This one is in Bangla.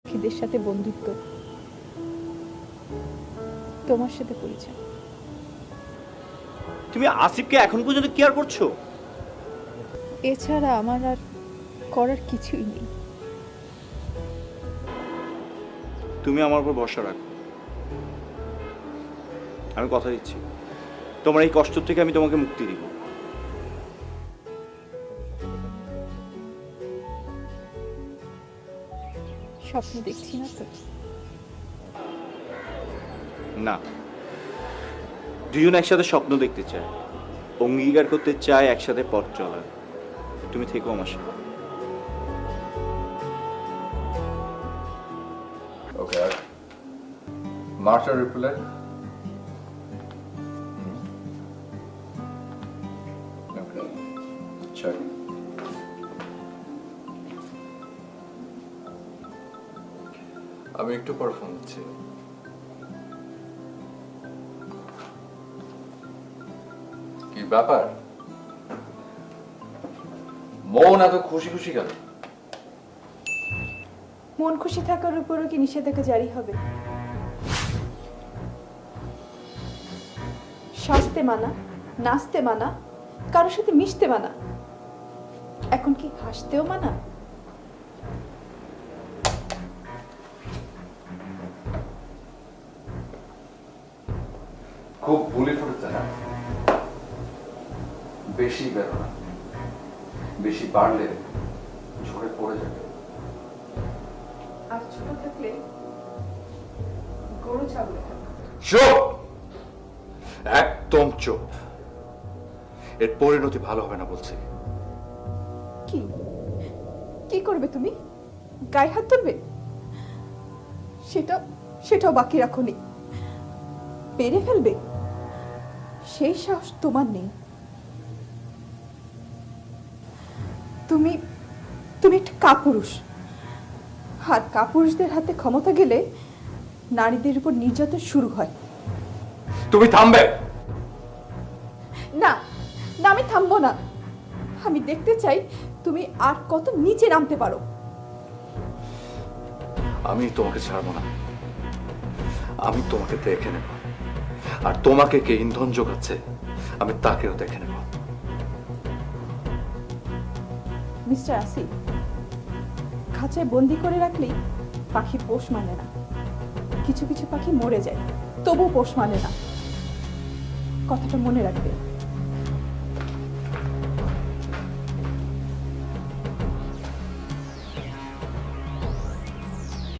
পাখিদের সাথে বন্ধুত্ব, তোমার সাথে পরিচয়। তুমি আসিফকে এখন পর্যন্ত কেয়ার করছো? এছাড়া আমার আর করার কিছুই নেই। তুমি আমার উপর ভরসা রাখো, আমি কথা দিচ্ছি তোমার এই কষ্ট থেকে আমি তোমাকে মুক্তি দিব। স্বপ্ন দেখছি না তো? না, দুজন একসাথে স্বপ্ন দেখতে চায়, অঙ্গীকার করতে চায় একসাথে পথ চলার। তুমি থেকো আমার সাথে। Okay. Marshall repellent. Okay. Check. আমি একটু পর ফোন দিচ্ছি। কি ব্যাপার, মন এত খুশি খুশি কেন? মন খুশি থাকার উপরও কি নিষেধাজ্ঞা জারি হবে? সাজতে মানা, নাচতে মানা, কারোর সাথে মিশতে মানা, এখন কি হাসতেও মানা? খুব বুলি ফুটেছে না? বেশি বেরো না, বেশি বাড়লে ঝরে পড়ে যাবে। আর ছোট থাকলে গরু ছাগলে থাকবে। চুপ, একদম চুপ। এর পরিণতি ভালো হবে না বলছি। কি কি করবে তুমি? গায়ে হাত তুলবে? সেটাও বাকি রাখোনি, পেরে ফেলবে? সেই সাহস তোমার নেই। তুমি তুমি একটা কাপুরুষ, আর কাপুরুষদের হাতে ক্ষমতা গেলে নারীদের উপর নির্যাতন শুরু হয়। তুমি থামবে? না না, আমি থামবো না। আমি দেখতে চাই তুমি আর কত নিচে নামতে পারো। আমি তোমাকে ছাড়বো না, আমি তোমাকে দেখে নেব, আর তোমাকে কে ইন্ধন যোগাচ্ছে আমি তাকেও দেখে নেব। মিস্টার আসিফ, খাঁচায় বন্দি করে রাখলেই পাখি পোষ মানে না। কিছু কিছু পাখি মরে যায়, তবুও পোষ মানে না। কথাটা মনে রাখবে।